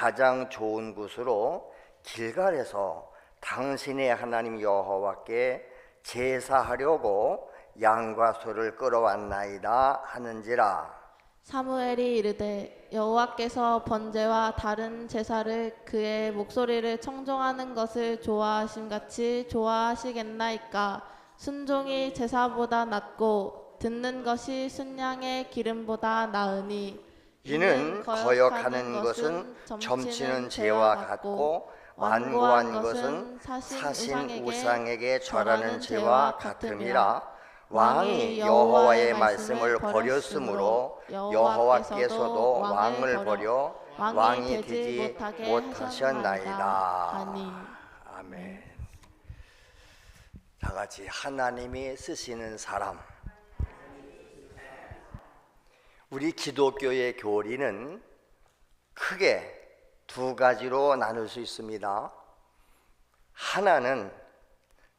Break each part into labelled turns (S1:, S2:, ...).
S1: 가장 좋은 곳으로 길갈에서 당신의 하나님 여호와께 제사하려고 양과 소를 끌어왔나이다 하는지라.
S2: 사무엘이 이르되 여호와께서 번제와 다른 제사를 그의 목소리를 청종하는 것을 좋아하심같이 좋아하시겠나이까. 순종이 제사보다 낫고 듣는 것이 순양의 기름보다 나으니
S1: 이는 거역하는 것은 점치는 죄와 같고 완고한 것은 사신 우상에게 절하는 죄와 같음이라. 왕이 여호와의 말씀을 버렸으므로 여호와께서도 왕을 버려 왕이 되지 못하셨나이다. 아멘. 다 같이 하나님이 쓰시는 사람. 우리 기독교의 교리는 크게 두 가지로 나눌 수 있습니다. 하나는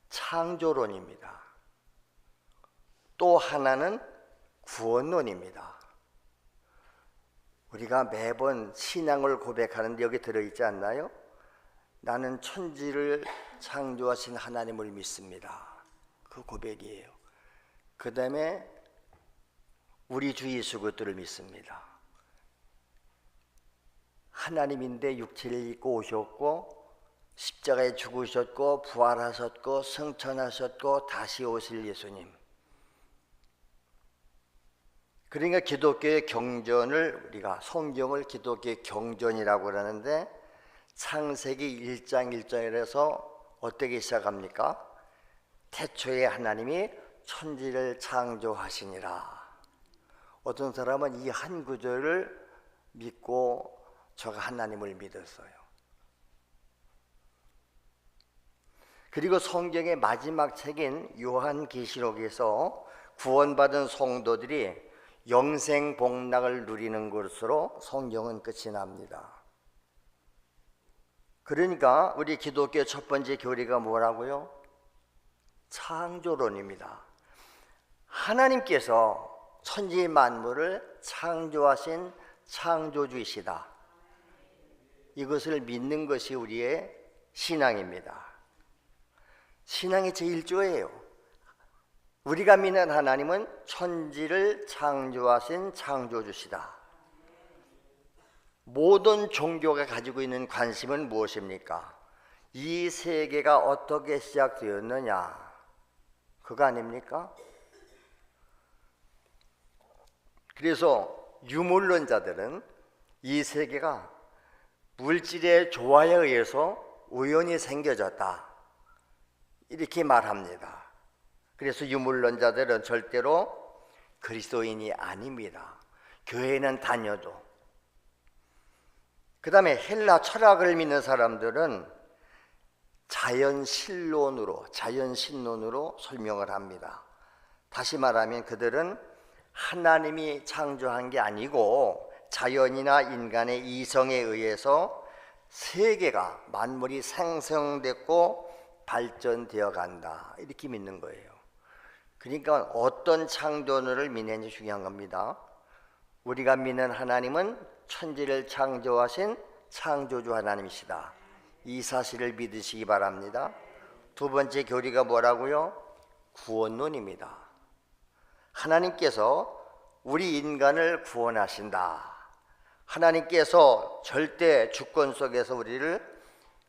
S1: 창조론입니다. 또 하나는 구원론입니다. 우리가 매번 신앙을 고백하는데 여기 들어있지 않나요? 나는 천지를 창조하신 하나님을 믿습니다. 그 고백이에요. 그 다음에 우리 주 예수 그리스도를 믿습니다. 하나님인데 육체를 입고 오셨고 십자가에 죽으셨고 부활하셨고 승천하셨고 다시 오실 예수님. 그러니까 기독교의 경전을 우리가 성경을 기독교의 경전이라고 하는데 창세기 1장 1절에서 어떻게 시작합니까? 태초에 하나님이 천지를 창조하시니라. 어떤 사람은 이 한 구절을 믿고 저가 하나님을 믿었어요. 그리고 성경의 마지막 책인 요한계시록에서 구원받은 성도들이 영생 복락을 누리는 것으로 성경은 끝이 납니다. 그러니까 우리 기독교의 첫 번째 교리가 뭐라고요? 창조론입니다. 하나님께서 천지 만물을 창조하신 창조주이시다. 이것을 믿는 것이 우리의 신앙입니다. 신앙의 제1조예요. 우리가 믿는 하나님은 천지를 창조하신 창조주시다. 모든 종교가 가지고 있는 관심은 무엇입니까? 이 세계가 어떻게 시작되었느냐, 그거 아닙니까? 그래서 유물론자들은 이 세계가 물질의 조화에 의해서 우연히 생겨졌다, 이렇게 말합니다. 그래서 유물론자들은 절대로 그리스도인이 아닙니다. 교회는 다녀도. 그 다음에 헬라 철학을 믿는 사람들은 자연신론으로 설명을 합니다. 다시 말하면 그들은 하나님이 창조한 게 아니고 자연이나 인간의 이성에 의해서 세계가 만물이 생성됐고 발전되어 간다, 이렇게 믿는 거예요. 그러니까 어떤 창조론을 믿는지 중요한 겁니다. 우리가 믿는 하나님은 천지를 창조하신 창조주 하나님이시다. 이 사실을 믿으시기 바랍니다. 두 번째 교리가 뭐라고요? 구원론입니다. 하나님께서 우리 인간을 구원하신다. 하나님께서 절대 주권 속에서 우리를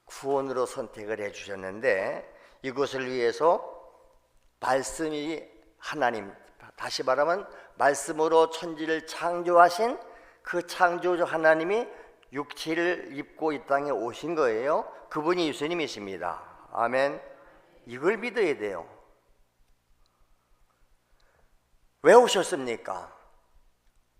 S1: 구원으로 선택을 해주셨는데 이것을 위해서 말씀이 하나님, 다시 말하면 말씀으로 천지를 창조하신 그 창조주 하나님이 육체를 입고 이 땅에 오신 거예요. 그분이 예수님이십니다. 아멘. 이걸 믿어야 돼요. 왜 오셨습니까?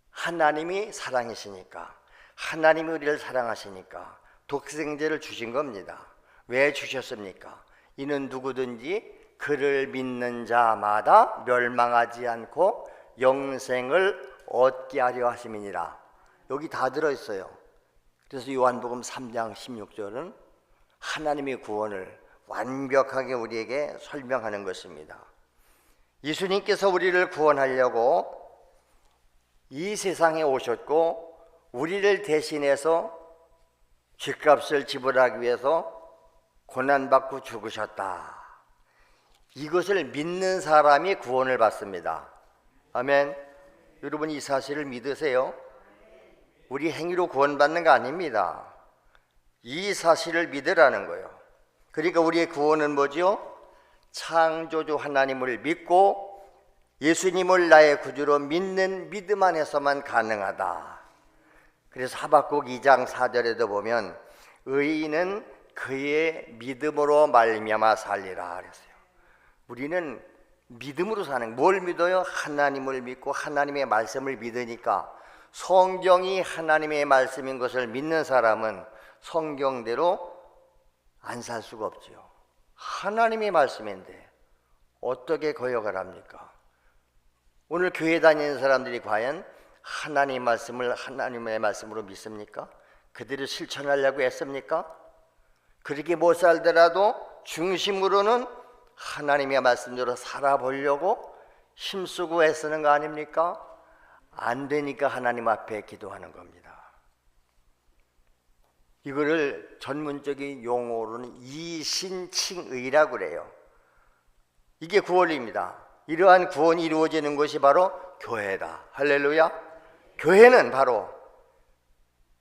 S1: 하나님이 사랑이시니까, 하나님이 우리를 사랑하시니까 독생자를 주신 겁니다. 왜 주셨습니까? 이는 누구든지 그를 믿는 자마다 멸망하지 않고 영생을 얻게 하려 하심이니라. 여기 다 들어있어요. 그래서 요한복음 3장 16절은 하나님의 구원을 완벽하게 우리에게 설명하는 것입니다. 예수님께서 우리를 구원하려고 이 세상에 오셨고 우리를 대신해서 죗값을 지불하기 위해서 고난받고 죽으셨다. 이것을 믿는 사람이 구원을 받습니다. 아멘. 여러분 이 사실을 믿으세요? 우리 행위로 구원받는 거 아닙니다. 이 사실을 믿으라는 거예요. 그러니까 우리의 구원은 뭐죠? 창조주 하나님을 믿고 예수님을 나의 구주로 믿는 믿음 안에서만 가능하다. 그래서 하박국 2장 4절에도 보면 의인은 그의 믿음으로 말미암아 살리라 그랬어요. 우리는 믿음으로 사는, 뭘 믿어요? 하나님을 믿고 하나님의 말씀을 믿으니까 성경이 하나님의 말씀인 것을 믿는 사람은 성경대로 안 살 수가 없죠. 하나님의 말씀인데 어떻게 거역을 합니까? 오늘 교회 다니는 사람들이 과연 하나님의 말씀을 하나님의 말씀으로 믿습니까? 그들을 실천하려고 했습니까? 그렇게 못 살더라도 중심으로는 하나님의 말씀대로 살아보려고 힘쓰고 애쓰는 거 아닙니까? 안 되니까 하나님 앞에 기도하는 겁니다. 이거를 전문적인 용어로는 이신칭의라고 그래요. 이게 구원입니다. 이러한 구원이 이루어지는 것이 바로 교회다. 할렐루야. 교회는 바로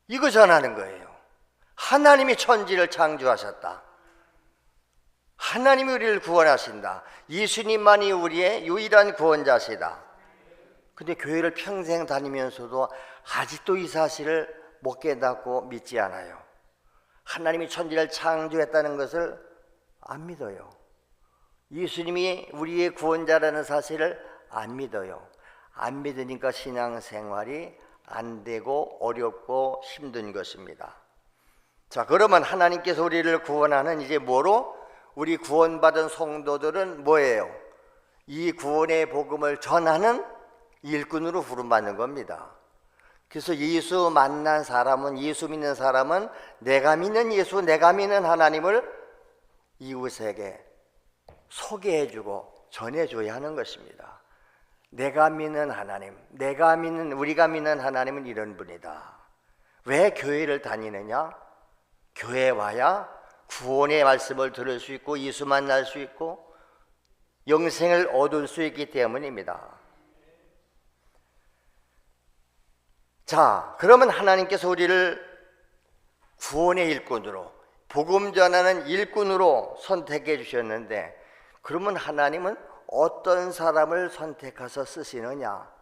S1: 이거 전하는 거예요. 하나님이 천지를 창조하셨다. 하나님이 우리를 구원하신다. 예수님만이 우리의 유일한 구원자시다. 근데 교회를 평생 다니면서도 아직도 이 사실을 못 깨닫고 믿지 않아요. 하나님이 천지를 창조했다는 것을 안 믿어요. 예수님이 우리의 구원자라는 사실을 안 믿어요. 안 믿으니까 신앙생활이 안 되고 어렵고 힘든 것입니다. 자, 그러면 하나님께서 우리를 구원하는 이제 뭐로? 우리 구원받은 성도들은 뭐예요? 이 구원의 복음을 전하는 일꾼으로 부름받는 겁니다. 그래서 예수 만난 사람은, 예수 믿는 사람은 내가 믿는 예수, 내가 믿는 하나님을 이웃에게 소개해주고 전해줘야 하는 것입니다. 내가 믿는 하나님, 우리가 믿는 하나님은 이런 분이다. 왜 교회를 다니느냐? 교회 와야 구원의 말씀을 들을 수 있고 예수 만날 수 있고 영생을 얻을 수 있기 때문입니다. 자, 그러면 하나님께서 우리를 구원의 일꾼으로, 복음 전하는 일꾼으로 선택해 주셨는데, 그러면 하나님은 어떤 사람을 선택해서 쓰시느냐?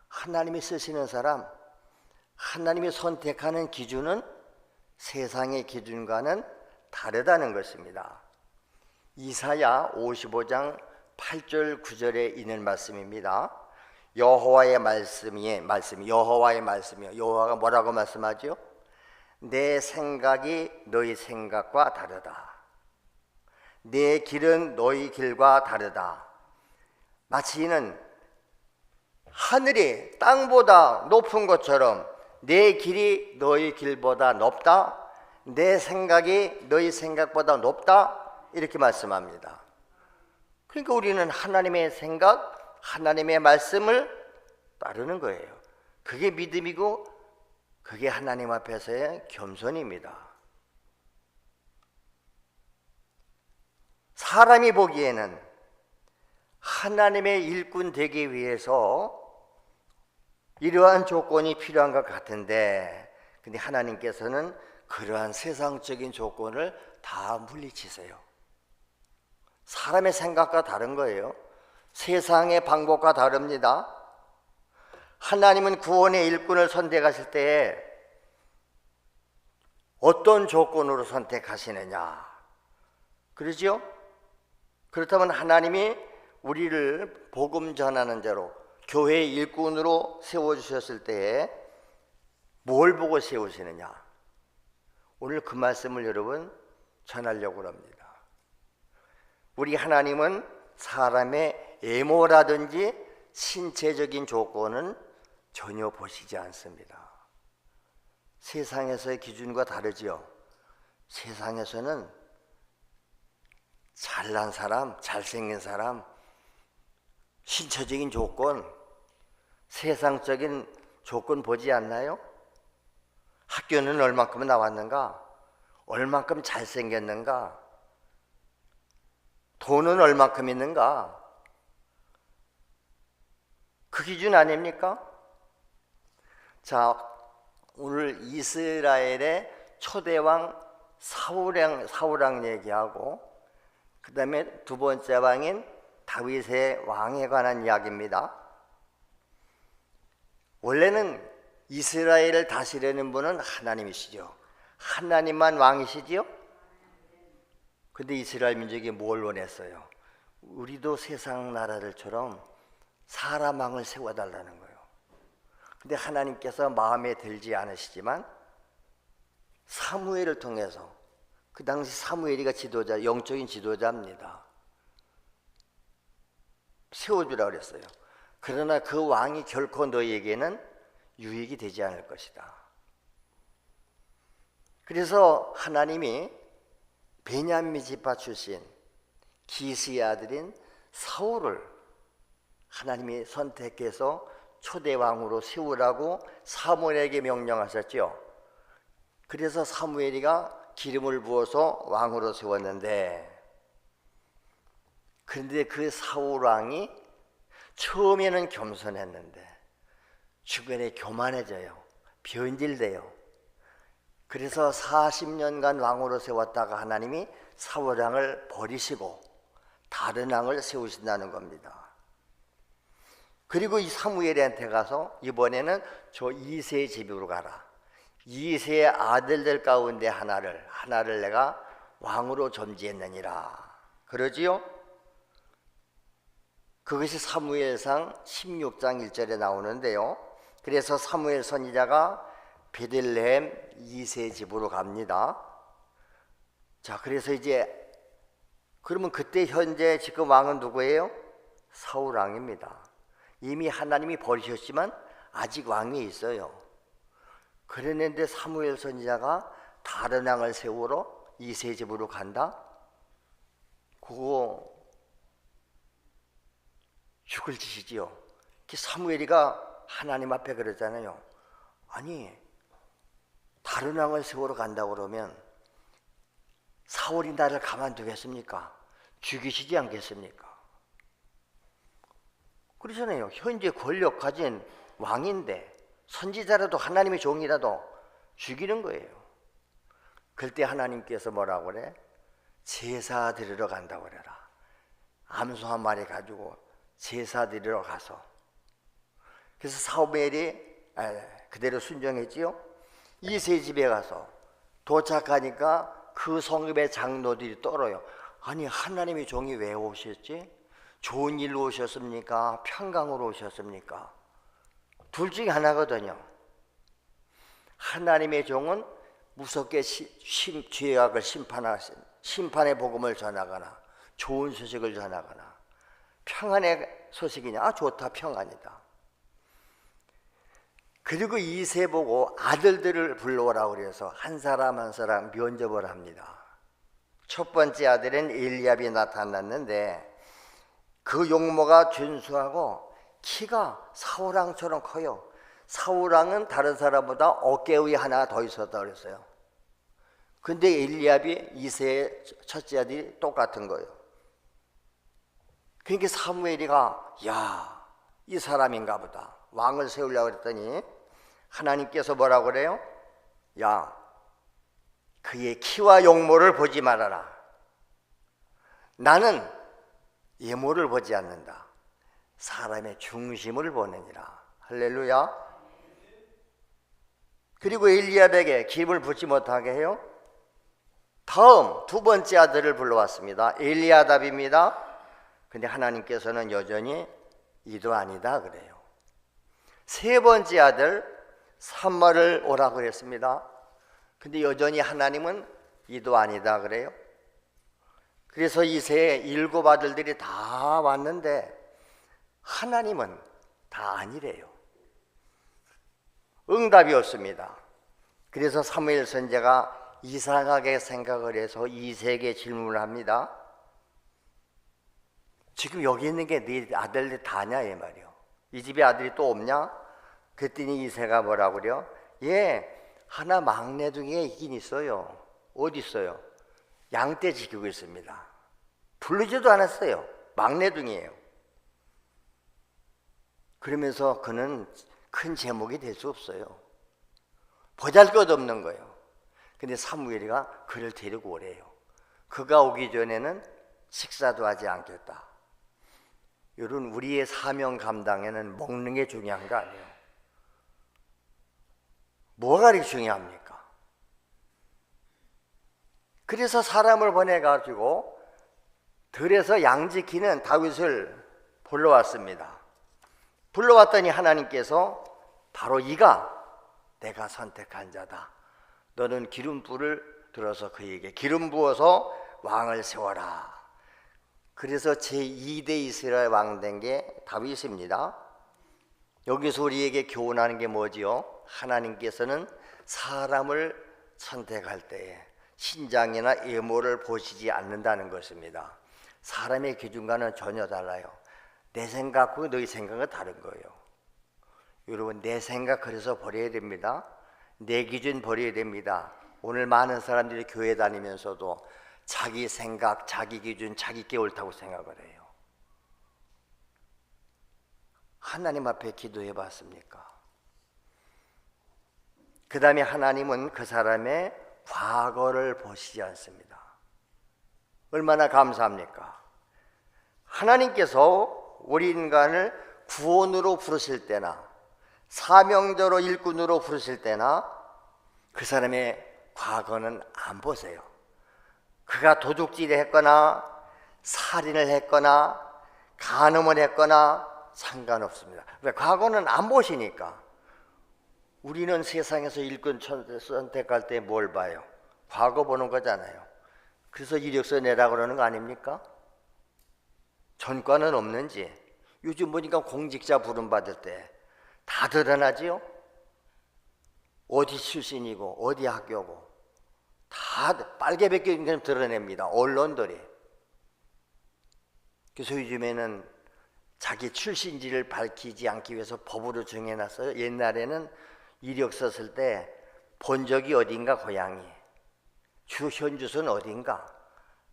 S1: 하나님이 쓰시는 사람, 하나님이 선택하는 기준은 세상의 기준과는 다르다는 것입니다. 이사야 55장 8절 9절에 있는 말씀입니다. 여호와의 말씀이요. 여호와가 뭐라고 말씀하죠? 내 생각이 너희 생각과 다르다. 내 길은 너희 길과 다르다. 마치 이는 하늘이 땅보다 높은 것처럼 내 길이 너희 길보다 높다. 내 생각이 너희 생각보다 높다. 이렇게 말씀합니다. 그러니까 우리는 하나님의 생각, 하나님의 말씀을 따르는 거예요. 그게 믿음이고 그게 하나님 앞에서의 겸손입니다. 사람이 보기에는 하나님의 일꾼 되기 위해서 이러한 조건이 필요한 것 같은데, 근데 하나님께서는 그러한 세상적인 조건을 다 물리치세요. 사람의 생각과 다른 거예요. 세상의 방법과 다릅니다. 하나님은 구원의 일꾼을 선택하실 때에 어떤 조건으로 선택하시느냐? 그러죠? 그렇다면 하나님이 우리를 복음 전하는 자로 교회 일꾼으로 세워주셨을 때에 뭘 보고 세우시느냐? 오늘 그 말씀을 여러분 전하려고 합니다. 우리 하나님은 사람의 외모라든지 신체적인 조건은 전혀 보시지 않습니다. 세상에서의 기준과 다르지요. 세상에서는 잘난 사람, 잘생긴 사람, 신체적인 조건, 세상적인 조건 보지 않나요? 학교는 얼마큼 나왔는가? 얼만큼 잘생겼는가? 돈은 얼만큼 있는가? 그 기준 아닙니까? 자, 오늘 이스라엘의 초대왕 사울왕 얘기하고 그 다음에 두 번째 왕인 다윗의 왕에 관한 이야기입니다. 원래는 이스라엘을 다스리는 분은 하나님이시죠. 하나님만 왕이시지요? 근데 이스라엘 민족이 뭘 원했어요? 우리도 세상 나라들처럼 사람 왕을 세워달라는 거예요. 근데 하나님께서 마음에 들지 않으시지만 사무엘을 통해서, 그 당시 사무엘이가 지도자, 영적인 지도자입니다. 세워주라 그랬어요. 그러나 그 왕이 결코 너희에게는 유익이 되지 않을 것이다. 그래서 하나님이 베냐민 지파 출신 기스의 아들인 사울을 하나님이 선택해서 초대왕으로 세우라고 사무엘에게 명령하셨죠. 그래서 사무엘이가 기름을 부어서 왕으로 세웠는데, 그런데 그 사울 왕이 처음에는 겸손했는데 주변에 교만해져요. 변질돼요. 그래서 40년간 왕으로 세웠다가 하나님이 사울 왕을 버리시고 다른 왕을 세우신다는 겁니다. 그리고 이 사무엘한테 가서 이번에는 저 이새의 집으로 가라. 이새의 아들들 가운데 하나를 내가 왕으로 점지했느니라. 그러지요? 그것이 사무엘상 16장 1절에 나오는데요. 그래서 사무엘 선지자가 베들레헴 이새의 집으로 갑니다. 자, 그래서 이제 그러면 그때 현재 지금 왕은 누구예요? 사울 왕입니다. 이미 하나님이 버리셨지만 아직 왕이 있어요. 그랬는데 사무엘 선지자가 다른 왕을 세우러 이새의 집으로 간다? 그거 죽을 짓이지요. 사무엘이가 하나님 앞에 그러잖아요. 아니, 다른 왕을 세우러 간다고 그러면 사울이 나를 가만두겠습니까? 죽이시지 않겠습니까? 그러잖아요. 현재 권력 가진 왕인데 선지자라도 하나님의 종이라도 죽이는 거예요. 그때 하나님께서 뭐라고 그래? 제사 드리러 간다고 그래라. 암소 한 마리 가지고 제사 드리러 가서, 그래서 사무엘이 그대로 순종했지요. 이새 집에 가서 도착하니까 그 성읍의 장로들이 떨어요. 아니, 하나님의 종이 왜 오셨지? 좋은 일로 오셨습니까? 평강으로 오셨습니까? 둘 중에 하나거든요. 하나님의 종은 무섭게 죄악을 심판의 복음을 전하거나 좋은 소식을 전하거나 평안의 소식이냐? 좋다, 평안이다. 그리고 이새 보고 아들들을 불러오라고 그래서 한 사람 한 사람 면접을 합니다. 첫 번째 아들은 엘리압이 나타났는데 그 용모가 준수하고 키가 사울왕처럼 커요. 사울왕은 다른 사람보다 어깨 위에 하나 더 있었다 그랬어요. 근데 엘리압이 이새의 첫째 아들이 똑같은 거예요. 그러니까 사무엘이가 이 사람인가 보다 왕을 세우려고 그랬더니 하나님께서 뭐라고 그래요? 그의 키와 용모를 보지 말아라. 나는 예모를 보지 않는다. 사람의 중심을 보느니라. 할렐루야. 그리고 엘리압에게 기름을 붓지 못하게 해요. 다음 두 번째 아들을 불러왔습니다. 엘리아답입니다. 근데 하나님께서는 여전히 이도 아니다 그래요. 세 번째 아들 삼마를 오라고 그랬습니다. 근데 여전히 하나님은 이도 아니다 그래요. 그래서 이새의 7 아들들이 다 왔는데 하나님은 다 아니래요. 응답이 없습니다. 그래서 사무엘 선지자가 이상하게 생각을 해서 이새에게 질문을 합니다. 지금 여기 있는 게 네 아들들 다냐 이 말이요. 이 집에 아들이 또 없냐? 그랬더니 이새가 뭐라고 그래요? 하나 막내 중에 있긴 있어요. 어디 있어요? 양떼 지키고 있습니다. 부르지도 않았어요. 막내둥이에요. 그러면서 그는 큰 제목이 될 수 없어요. 보잘것없는 거예요. 근데 사무엘이가 그를 데리고 오래요. 그가 오기 전에는 식사도 하지 않겠다. 여러분, 우리의 사명 감당에는 먹는 게 중요한 거 아니에요. 뭐가 그렇게 중요합니까? 그래서 사람을 보내가지고 들에서 양 지키는 다윗을 불러왔습니다. 불러왔더니 하나님께서 바로 이가 내가 선택한 자다. 너는 기름불을 들어서 그에게 기름 부어서 왕을 세워라. 그래서 제2대 이스라엘 왕 된 게 다윗입니다. 여기서 우리에게 교훈하는 게 뭐지요? 하나님께서는 사람을 선택할 때에 신장이나 외모를 보시지 않는다는 것입니다. 사람의 기준과는 전혀 달라요. 내 생각과 너희 생각은 다른 거예요. 여러분, 내 생각 그래서 버려야 됩니다. 내 기준 버려야 됩니다. 오늘 많은 사람들이 교회 다니면서도 자기 생각, 자기 기준, 자기 게 옳다고 생각을 해요. 하나님 앞에 기도해 봤습니까? 그 다음에 하나님은 그 사람의 과거를 보시지 않습니다. 얼마나 감사합니까? 하나님께서 우리 인간을 구원으로 부르실 때나 사명자로 일꾼으로 부르실 때나 그 사람의 과거는 안 보세요. 그가 도둑질을 했거나 살인을 했거나 간음을 했거나 상관없습니다. 왜? 과거는 안 보시니까. 우리는 세상에서 일꾼 선택할 때 뭘 봐요? 과거 보는 거잖아요. 그래서 이력서 내라 그러는 거 아닙니까? 전과는 없는지. 요즘 보니까 공직자 부름 받을 때 다 드러나지요? 어디 출신이고 어디 학교고 다 빨개 벗긴 것처럼 드러냅니다. 언론들이. 그래서 요즘에는 자기 출신지를 밝히지 않기 위해서 법으로 정해놨어요. 옛날에는 이력서 쓸 때 본적이 어딘가, 고향이, 주 현주소는 어딘가,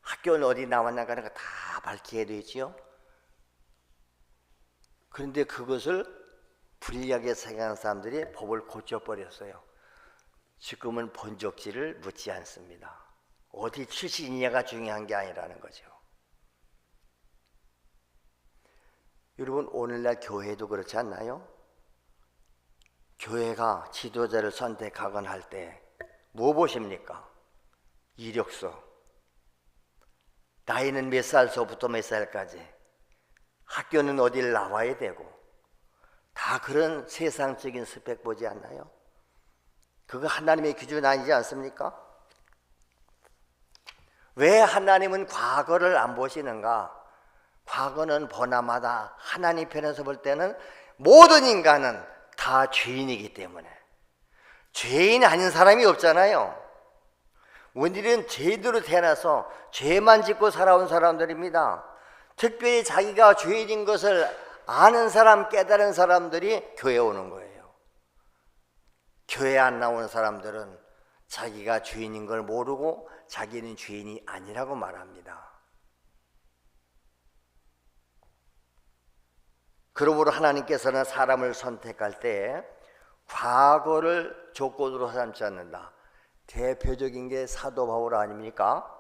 S1: 학교는 어디 나왔나 하는 거 다 밝혀야 되지요. 그런데 그것을 불리하게 생각하는 사람들이 법을 고쳐버렸어요. 지금은 본적지를 묻지 않습니다. 어디 출신이냐가 중요한 게 아니라는 거죠. 여러분, 오늘날 교회도 그렇지 않나요? 교회가 지도자를 선택하거나 할 때 뭐 보십니까? 이력서, 나이는 몇 살서부터 몇 살까지, 학교는 어디를 나와야 되고, 다 그런 세상적인 스펙 보지 않나요? 그거 하나님의 기준 아니지 않습니까? 왜 하나님은 과거를 안 보시는가? 과거는 보나마다 하나님 편에서 볼 때는 모든 인간은 다 죄인이기 때문에, 죄인 아닌 사람이 없잖아요. 우리는 죄인으로 태어나서 죄만 짓고 살아온 사람들입니다. 특별히 자기가 죄인인 것을 아는 사람, 깨달은 사람들이 교회에 오는 거예요. 교회 안 나오는 사람들은 자기가 죄인인 걸 모르고 자기는 죄인이 아니라고 말합니다. 그러므로 하나님께서는 사람을 선택할 때 과거를 조건으로 삼지 않는다. 대표적인 게 사도 바울 아닙니까?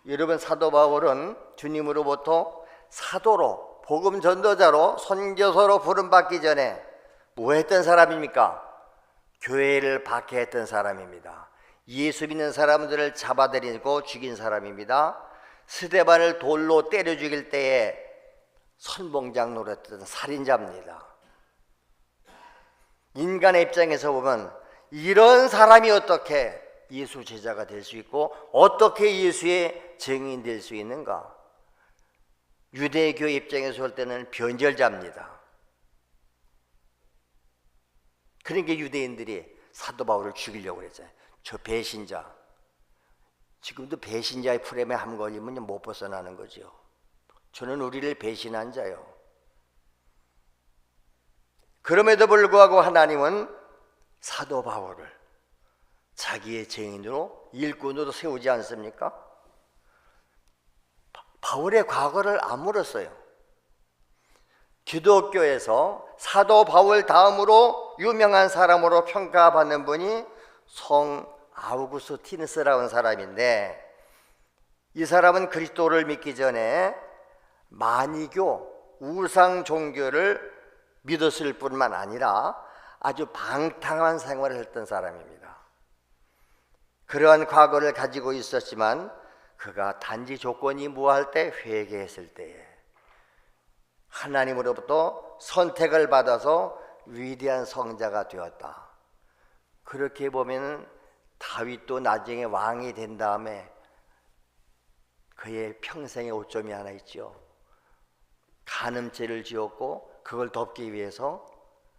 S1: 여러분, 사도 바울은 주님으로부터 사도로, 복음 전도자로, 선교사로 부름받기 전에 뭐 했던 사람입니까? 교회를 박해했던 사람입니다. 예수 믿는 사람들을 잡아들이고 죽인 사람입니다. 스데반을 돌로 때려 죽일 때에 선봉장 노렸던 살인자입니다. 인간의 입장에서 보면 이런 사람이 어떻게 예수 제자가 될 수 있고 어떻게 예수의 증인 될 수 있는가? 유대교 입장에서 볼 때는 변절자입니다. 그러니까 유대인들이 사도 바울을 죽이려고 그랬잖아요. 저 배신자. 지금도 배신자의 프레임에 함 걸리면 못 벗어나는 거죠. 저는 우리를 배신한 자요. 그럼에도 불구하고 하나님은 사도 바울을 자기의 증인으로 일꾼으로 세우지 않습니까? 바울의 과거를 안 물었어요. 기독교에서 사도 바울 다음으로 유명한 사람으로 평가받는 분이 성 아우구스티누스라는 사람인데, 이 사람은 그리스도를 믿기 전에 만이교, 우상 종교를 믿었을 뿐만 아니라 아주 방탕한 생활을 했던 사람입니다. 그러한 과거를 가지고 있었지만 그가 단지 조건이 무할 때, 회개했을 때에 하나님으로부터 선택을 받아서 위대한 성자가 되었다. 그렇게 보면 다윗도 나중에 왕이 된 다음에 그의 평생의 오점이 하나 있죠. 간음죄를 지었고 그걸 덮기 위해서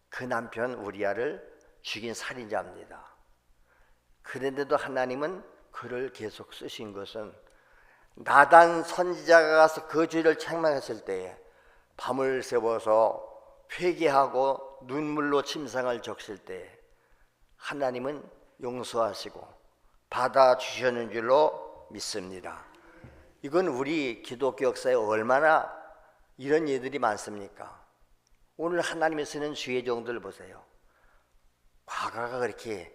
S1: 그 남편 우리아를 죽인 살인자입니다. 그런데도 하나님은 그를 계속 쓰신 것은, 나단 선지자가 가서 그 죄를 책망했을 때에 밤을 새워서 회개하고 눈물로 침상을 적실 때에 하나님은 용서하시고 받아주셨는 줄로 믿습니다. 이건 우리 기독교 역사에 얼마나 이런 예들이 많습니까? 오늘 하나님이 쓰는 주의 종들 보세요. 과거가 그렇게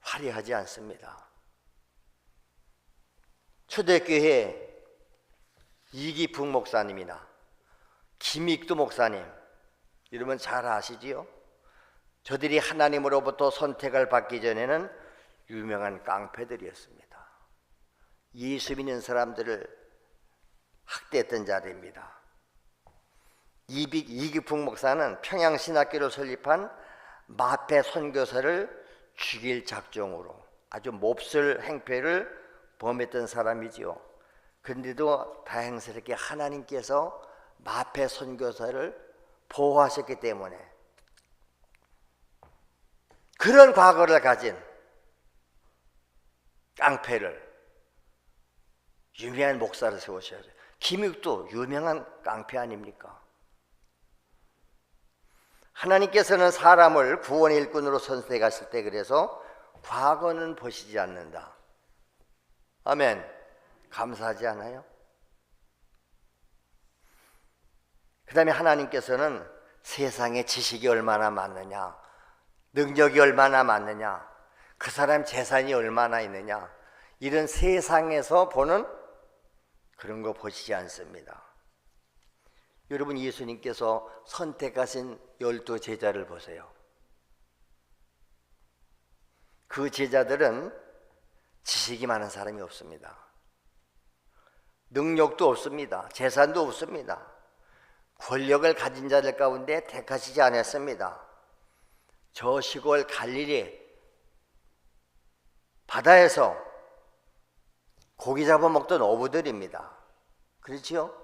S1: 화려하지 않습니다. 초대교회 이기풍 목사님이나 김익두 목사님, 이러면 잘 아시지요? 저들이 하나님으로부터 선택을 받기 전에는 유명한 깡패들이었습니다. 예수 믿는 사람들을 학대했던 자들입니다. 이기풍 목사는 평양신학교를 설립한 마패 선교사를 죽일 작정으로 아주 몹쓸 행패를 범했던 사람이지요. 그런데도 다행스럽게 하나님께서 마패 선교사를 보호하셨기 때문에 그런 과거를 가진 깡패를, 유명한 목사를 세우셔야죠. 김익도 유명한 깡패 아닙니까? 하나님께서는 사람을 구원의 일꾼으로 선택하실 때 그래서 과거는 보시지 않는다. 아멘. 감사하지 않아요? 그 다음에 하나님께서는 세상의 지식이 얼마나 많느냐, 능력이 얼마나 많느냐, 그 사람 재산이 얼마나 있느냐, 이런 세상에서 보는 그런 거 보시지 않습니다. 여러분, 예수님께서 선택하신 12 제자를 보세요. 그 제자들은 지식이 많은 사람이 없습니다. 능력도 없습니다. 재산도 없습니다. 권력을 가진 자들 가운데 택하시지 않았습니다. 저 시골 갈릴리 바다에서 고기 잡아먹던 어부들입니다. 그렇지요?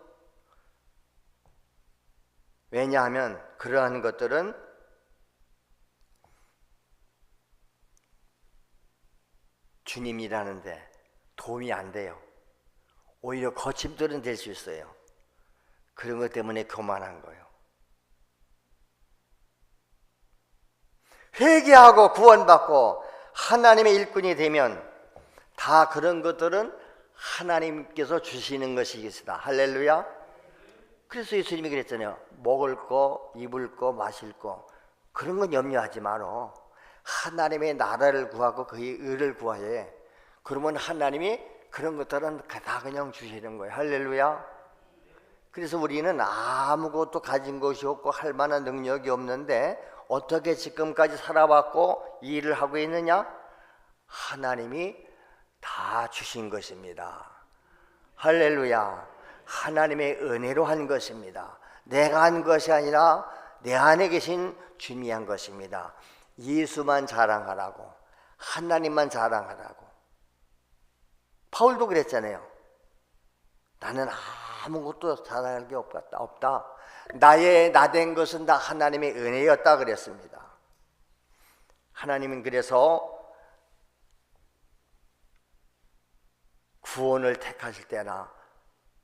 S1: 왜냐하면 그러한 것들은 주님이라는데 도움이 안 돼요. 오히려 거침돌은 될 수 있어요. 그런 것 때문에 교만한 거예요. 회개하고 구원받고 하나님의 일꾼이 되면 다 그런 것들은 하나님께서 주시는 것이겠습니다. 할렐루야. 그래서 예수님이 그랬잖아요. 먹을 거, 입을 거, 마실 거, 그런 건 염려하지 마라. 하나님의 나라를 구하고 그의 의를 구하여. 그러면 하나님이 그런 것들은 다 그냥 주시는 거예요. 할렐루야. 그래서 우리는 아무것도 가진 것이 없고 할 만한 능력이 없는데 어떻게 지금까지 살아왔고 일을 하고 있느냐? 하나님이 다 주신 것입니다. 할렐루야. 하나님의 은혜로 한 것입니다. 내가 한 것이 아니라 내 안에 계신 주님이 한 것입니다. 예수만 자랑하라고, 하나님만 자랑하라고. 바울도 그랬잖아요. 나는 아무것도 자랑할 게 없다. 나의 나된 것은 다 하나님의 은혜였다 그랬습니다. 하나님은 그래서 구원을 택하실 때나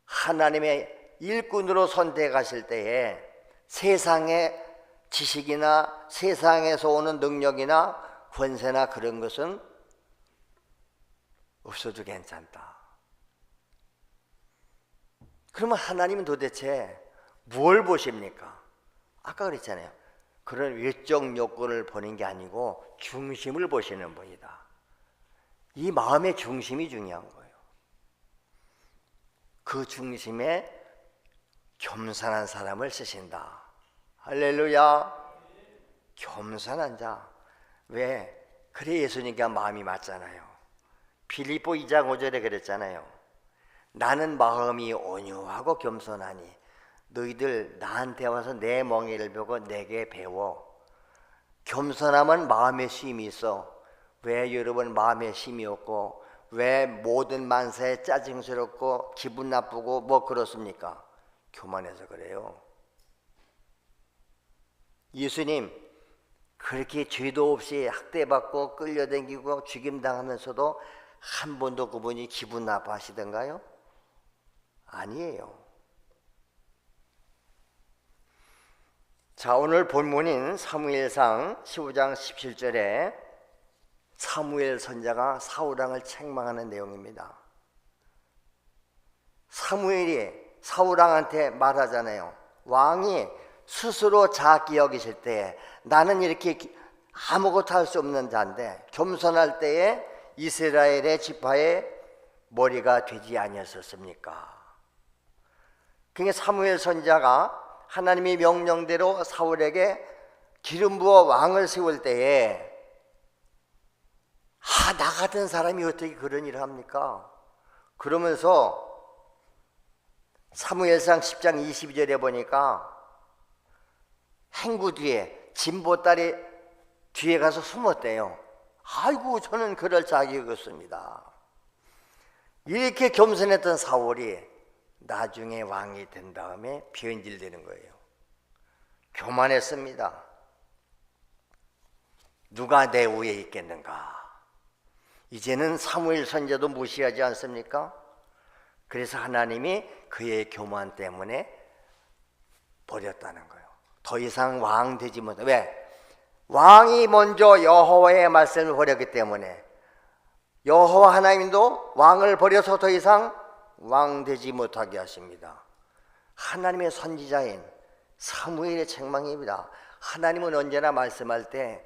S1: 하나님의 일꾼으로 선택하실 때에 세상의 지식이나 세상에서 오는 능력이나 권세나 그런 것은 없어도 괜찮다. 그러면 하나님은 도대체 뭘 보십니까? 아까 그랬잖아요. 그런 외적 요건을 보는 게 아니고 중심을 보시는 분이다. 이 마음의 중심이 중요한 거예요. 그 중심에 겸손한 사람을 쓰신다. 할렐루야. 겸손한 자. 왜? 그래 예수님과 마음이 맞잖아요. 빌립보 2장 5절에 그랬잖아요. 나는 마음이 온유하고 겸손하니 너희들 나한테 와서 내 멍에를 보고 내게 배워. 겸손함은 마음에 쉼이 있어. 왜 여러분 마음에 쉼이 없고 왜 모든 만사에 짜증스럽고 기분 나쁘고 뭐 그렇습니까? 교만해서 그래요. 예수님 그렇게 죄도 없이 학대받고 끌려다니고 죽임당하면서도 한 번도 그분이 기분 나빠하시던가요? 아니에요. 자, 오늘 본문인 사무엘상 15장 17절에 사무엘 선자가 사울왕을 책망하는 내용입니다. 사무엘이 사울왕한테 말하잖아요. 왕이 스스로 자기 여기실 때에 나는 이렇게 아무것도 할 수 없는 자인데 겸손할 때에 이스라엘의 지파의 머리가 되지 아니었었습니까? 그러니까 사무엘 선자가 하나님의 명령대로 사울에게 기름 부어 왕을 세울 때에 나 같은 사람이 어떻게 그런 일을 합니까? 그러면서 사무엘상 10장 22절에 보니까 행구 뒤에 진보다리 뒤에 가서 숨었대요. 아이고 저는 그럴 자격이 없습니다. 이렇게 겸손했던 사울이 나중에 왕이 된 다음에 변질되는 거예요. 교만했습니다. 누가 내 위에 있겠는가? 이제는 사무엘 선지자도 무시하지 않습니까? 그래서 하나님이 그의 교만 때문에 버렸다는 거예요. 더 이상 왕 되지 못해. 왜? 왕이 먼저 여호와의 말씀을 버렸기 때문에 여호와 하나님도 왕을 버려서 더 이상 왕 되지 못하게 하십니다. 하나님의 선지자인 사무엘의 책망입니다. 하나님은 언제나 말씀할 때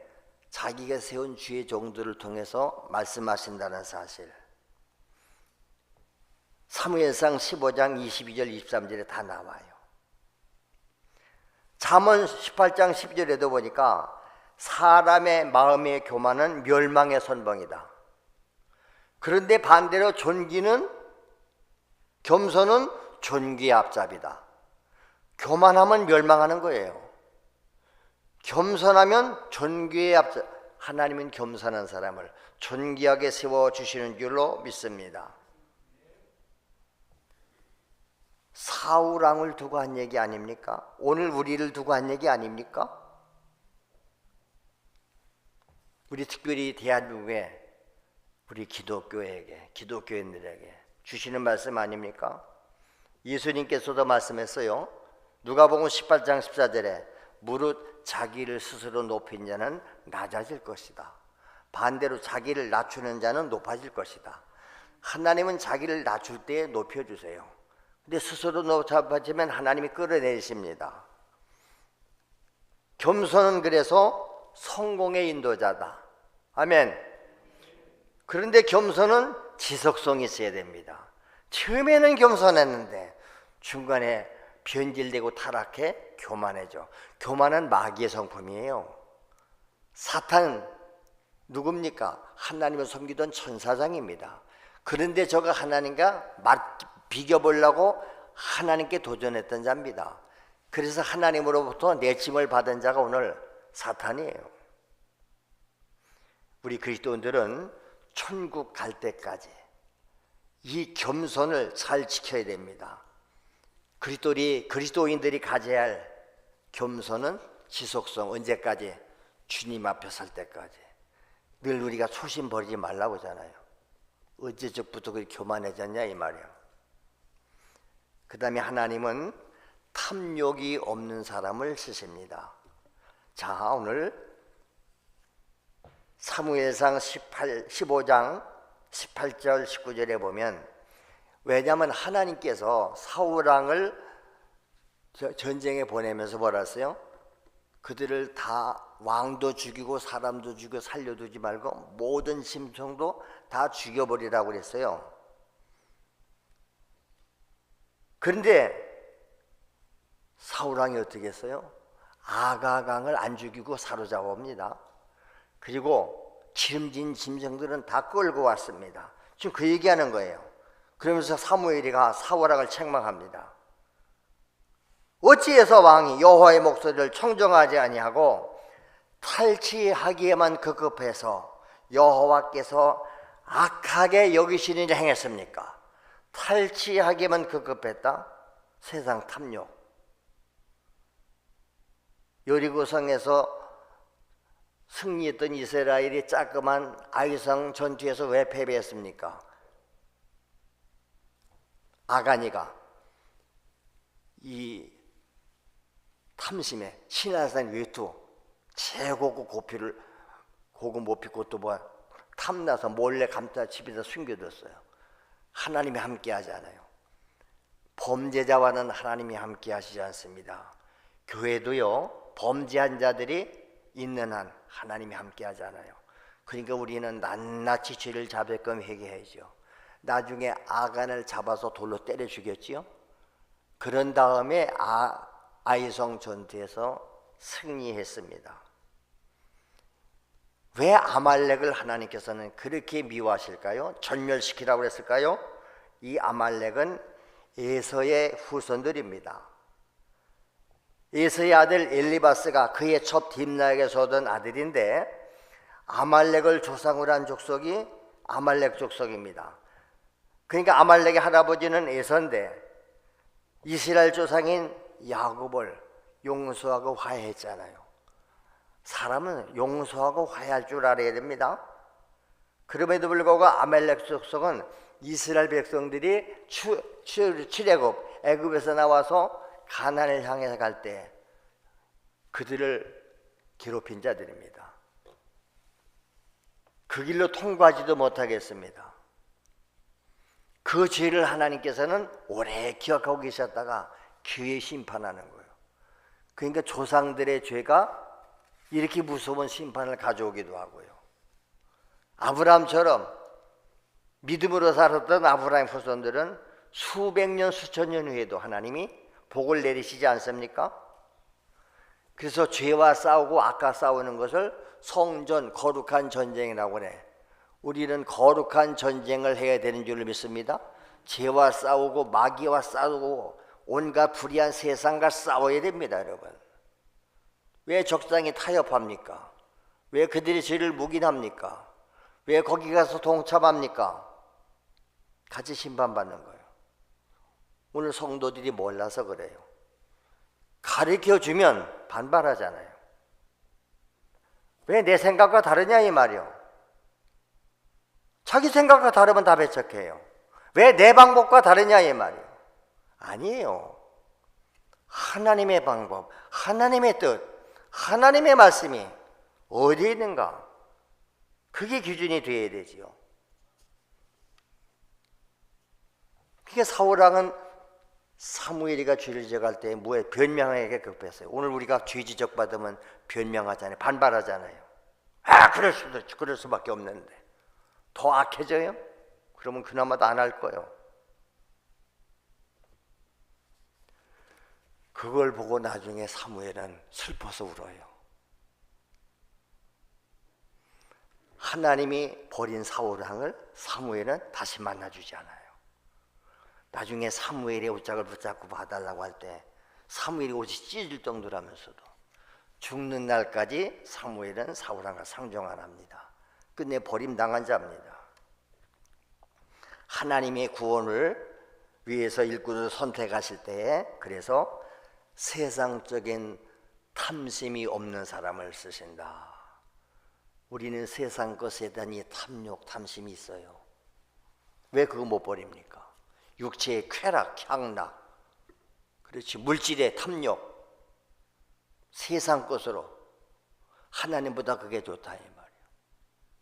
S1: 자기가 세운 주의 종들을 통해서 말씀하신다는 사실. 사무엘상 15장 22절 23절에 다 나와요. 잠언 18장 12절에도 보니까 사람의 마음의 교만은 멸망의 선봉이다. 그런데 반대로 겸손은 존귀의 앞잡이다. 교만하면 멸망하는 거예요. 겸손하면 존귀의 앞잡이. 하나님은 겸손한 사람을 존귀하게 세워주시는 줄로 믿습니다. 사울왕을 두고 한 얘기 아닙니까? 오늘 우리를 두고 한 얘기 아닙니까? 우리 특별히 대한민국에 우리 기독교에게, 기독교인들에게 주시는 말씀 아닙니까? 예수님께서도 말씀했어요. 누가복음 18장 14절에 무릇 자기를 스스로 높인 자는 낮아질 것이다. 반대로 자기를 낮추는 자는 높아질 것이다. 하나님은 자기를 낮출 때 높여주세요. 근데 스스로 높아지면 하나님이 끌어내리십니다. 겸손은 그래서 성공의 인도자다. 아멘. 그런데 겸손은 지속성이 있어야 됩니다. 처음에는 겸손했는데 중간에 변질되고 타락해 교만해져. 교만은 마귀의 성품이에요. 사탄 누굽니까? 하나님을 섬기던 천사장입니다. 그런데 저가 하나님과 비겨보려고 하나님께 도전했던 자입니다. 그래서 하나님으로부터 내침을 받은 자가 오늘 사탄이에요. 우리 그리스도인들은 천국 갈 때까지 이 겸손을 잘 지켜야 됩니다. 그리스도인들이 가져야 할 겸손은 지속성. 언제까지? 주님 앞에 설 때까지. 늘 우리가 초심 버리지 말라고 하잖아요. 어째적부터 그렇게 교만해졌냐 이 말이야. 그 다음에 하나님은 탐욕이 없는 사람을 쓰십니다. 자, 오늘 사무엘상 15장 18절 19절에 보면, 왜냐하면 하나님께서 사울왕을 전쟁에 보내면서 뭐라 했어요? 그들을 다 왕도 죽이고 사람도 죽여 살려두지 말고 모든 심청도 다 죽여버리라고 그랬어요. 그런데 사울왕이 어떻게 했어요? 아가강을 안 죽이고 사로잡아옵니다. 그리고 기름진 짐승들은 다 끌고 왔습니다. 지금 그 얘기하는 거예요. 그러면서 사무엘이가 사울왕을 책망합니다. 어찌해서 왕이 여호와의 목소리를 청정하지 아니하고 탈취하기에만 급급해서 여호와께서 악하게 여기시느냐 행했습니까? 탈취하기에만 급급했다? 세상 탐욕. 여리고성에서 승리했던 이스라엘이 자그만 아이성 전투에서 왜 패배했습니까? 아가니가 이 탐심에 신하산 외투 최고급 고급 모피꽃도 탐나서 몰래 감다 집에다 숨겨뒀어요. 하나님이 함께 하지 않아요. 범죄자와는 하나님이 함께 하시지 않습니다. 교회도요, 범죄한 자들이 있는 한 하나님이 함께 하지 않아요. 그러니까 우리는 낱낱이 죄를 자백금 회개해야죠. 나중에 아간을 잡아서 돌로 때려 죽였지요. 그런 다음에 아이성 전투에서 승리했습니다. 왜 아말렉을 하나님께서는 그렇게 미워하실까요? 전멸시키라고 했을까요? 이 아말렉은 에서의 후손들입니다. 에서의 아들 엘리바스가 그의 첩 딥나에게서 얻은 아들인데, 아말렉을 조상으로 한 족속이 아말렉 족속입니다. 그러니까 아말렉의 할아버지는 에서인데 이스라엘 조상인 야곱을 용서하고 화해했잖아요. 사람은 용서하고 화해할 줄 알아야 됩니다. 그럼에도 불구하고 아말렉 족속은 이스라엘 백성들이 출애굽 애굽에서 나와서 가나안을 향해서 갈 때 그들을 괴롭힌 자들입니다. 그 길로 통과하지도 못하겠습니다. 그 죄를 하나님께서는 오래 기억하고 계셨다가 기회 심판하는 거예요. 그러니까 조상들의 죄가 이렇게 무서운 심판을 가져오기도 하고요. 아브라함처럼 믿음으로 살았던 아브라함 후손들은 수백 년 수천 년 후에도 하나님이 복을 내리시지 않습니까? 그래서 죄와 싸우고 악과 싸우는 것을 성전, 거룩한 전쟁이라고 그래. 우리는 거룩한 전쟁을 해야 되는 줄 믿습니다. 죄와 싸우고 마귀와 싸우고 온갖 불의한 세상과 싸워야 됩니다, 여러분. 왜 적당히 타협합니까? 왜 그들의 죄를 묵인합니까? 왜 거기 가서 동참합니까? 같이 심판받는 거예요. 오늘 성도들이 몰라서 그래요. 가르쳐주면 반발하잖아요. 왜 내 생각과 다르냐 이 말이요. 자기 생각과 다르면 다 배척해요. 왜 내 방법과 다르냐 이 말이요. 아니에요. 하나님의 방법, 하나님의 뜻, 하나님의 말씀이 어디에 있는가? 그게 기준이 되어야 되지요. 그게 사울왕은 사무엘이가 죄를 지적할 때 뭐에 변명하게 급했어요. 오늘 우리가 죄 지적받으면 변명하잖아요. 반발하잖아요. 그럴 수밖에 없는데 더 악해져요? 그러면 그나마도 안 할 거예요. 그걸 보고 나중에 사무엘은 슬퍼서 울어요. 하나님이 버린 사울왕을 사무엘은 다시 만나주지 않아요. 나중에 사무엘의 옷장을 붙잡고 봐달라고 할 때 사무엘이 옷이 찢어질 정도라면서도 죽는 날까지 사무엘은 사울왕과 상종 안 합니다. 끝내 버림당한 자입니다. 하나님의 구원을 위해서 일꾼을 선택하실 때에 그래서 세상적인 탐심이 없는 사람을 쓰신다. 우리는 세상 것에 대한 이 탐욕, 탐심이 있어요. 왜 그거 못 버립니까? 육체의 쾌락, 향락, 그렇지, 물질의 탐욕, 세상 것으로 하나님보다 그게 좋다 이 말이에요.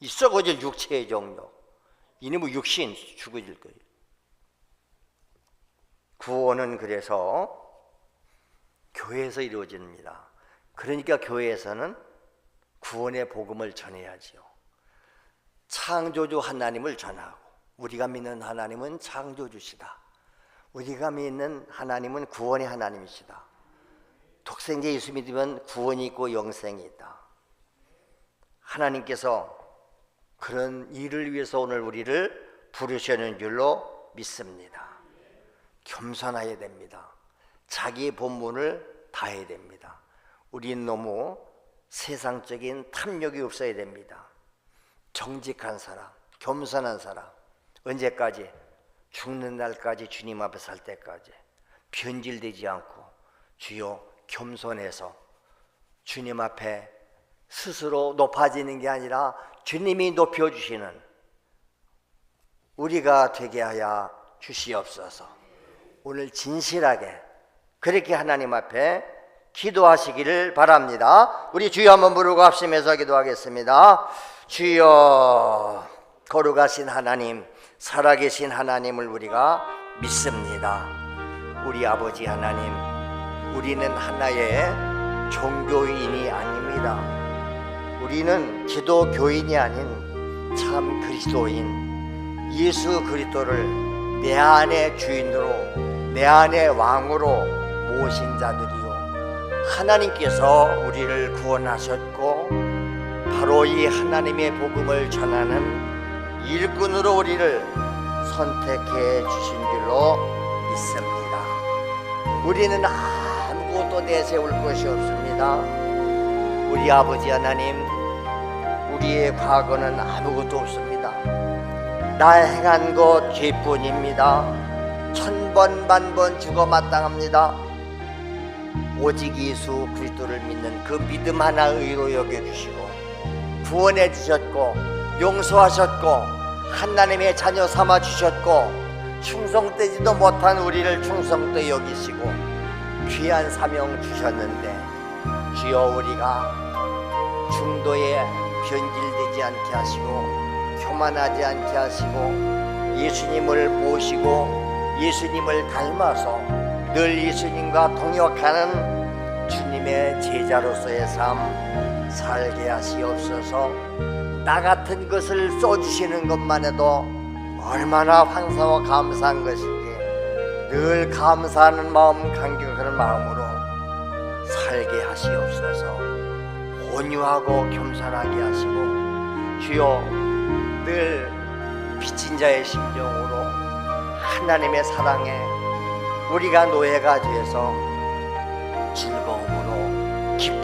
S1: 이 썩어질 육체의 정욕, 이놈의 육신 죽어질 거예요. 구원은 그래서 교회에서 이루어집니다. 그러니까 교회에서는 구원의 복음을 전해야지요. 창조주 하나님을 전하고, 우리가 믿는 하나님은 창조주시다. 우리가 믿는 하나님은 구원의 하나님이시다. 독생자 예수 믿으면 구원이 있고 영생이 있다. 하나님께서 그런 일을 위해서 오늘 우리를 부르시는 줄로 믿습니다. 겸손해야 됩니다. 자기의 본분을 다해야 됩니다. 우리는 너무 세상적인 탐욕이 없어야 됩니다. 정직한 사람, 겸손한 사람, 언제까지? 죽는 날까지, 주님 앞에 살 때까지 변질되지 않고 주여 겸손해서 주님 앞에 스스로 높아지는 게 아니라 주님이 높여주시는 우리가 되게 하여 주시옵소서. 오늘 진실하게 그렇게 하나님 앞에 기도하시기를 바랍니다. 우리 주여 한번 부르고 합심해서 기도하겠습니다. 주여, 거룩하신 하나님, 살아계신 하나님을 우리가 믿습니다. 우리 아버지 하나님, 우리는 하나의 종교인이 아닙니다. 우리는 기독교인이 아닌 참 그리스도인 예수 그리스도를 내 안의 주인으로, 내 안의 왕으로 모신 자들이요, 하나님께서 우리를 구원하셨고 바로 이 하나님의 복음을 전하는 일꾼으로 우리를 선택해 주신 줄로 믿습니다. 우리는 아무것도 내세울 것이 없습니다. 우리 아버지 하나님, 우리의 과거는 아무것도 없습니다. 나 행한 것 죄뿐입니다. 천번 만번 죽어 마땅합니다. 오직 예수 그리스도를 믿는 그 믿음 하나 의로 여겨주시고 구원해 주셨고 용서하셨고 하나님의 자녀 삼아 주셨고 충성되지도 못한 우리를 충성되게 여기시고 귀한 사명 주셨는데, 주여 우리가 중도에 변질되지 않게 하시고 교만하지 않게 하시고 예수님을 모시고 예수님을 닮아서 늘 예수님과 동역하는 주님의 제자로서의 삶 살게 하시옵소서. 나 같은 것을 써주시는 것만 해도 얼마나 황사와 감사한 것인지 늘 감사하는 마음, 감격하는 마음으로 살게 하시옵소서. 온유하고 겸손하게 하시고 주여 늘 빚진 자의 심정으로 하나님의 사랑에 우리가 노예가 되어서 즐거움으로 기쁨